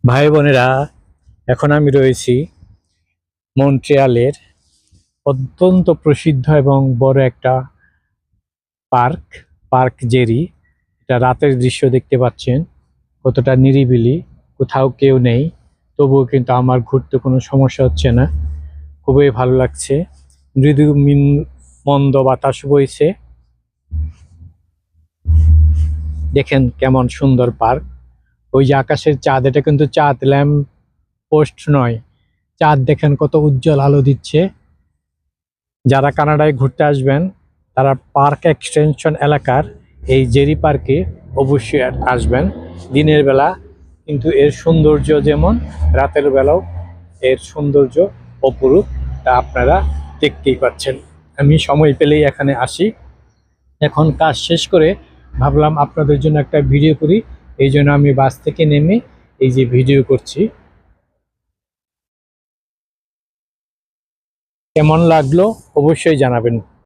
ভাই বোনেরা, এখন আমি রয়েছি মন্ট্রিয়ালের অত্যন্ত প্রসিদ্ধ এবং বড় একটা পার্ক, পার্ক জেরি। এটা রাতের দৃশ্য দেখতে পাচ্ছেন, কতটা নিরিবিলি, কোথাও কেউ নেই, তবুও কিন্তু আমার ঘুরতে কোনো সমস্যা হচ্ছে না। খুবই ভালো লাগছে, মৃদু মন্দ বাতাস বইছে। দেখেন কেমন সুন্দর পার্ক। ওই যে আকাশের চাঁদ, এটা কিন্তু চাঁদ, ল্যাম্প পোস্ট নয়। চাঁদ দেখেন কত উজ্জ্বল আলো দিচ্ছে। যারা কানাডায় ঘুরতে আসবেন তারা পার্ক এক্সটেনশন এলাকার এই জেরি পার্কে অবশ্যই আসবেন দিনের বেলা। কিন্তু এর সৌন্দর্য যেমন, রাতের বেলাও এর সৌন্দর্য অপরূপ, তা আপনারা দেখতেই পাচ্ছেন। আমি সময় পেলেই এখানে আসি। এখন কাজ শেষ করে ভাবলাম আপনাদের জন্য একটা ভিডিও করি, এই জন্য আমি বাস থেকে নেমে এই যে ভিডিও করছি। কেমন লাগলো অবশ্যই জানাবেন।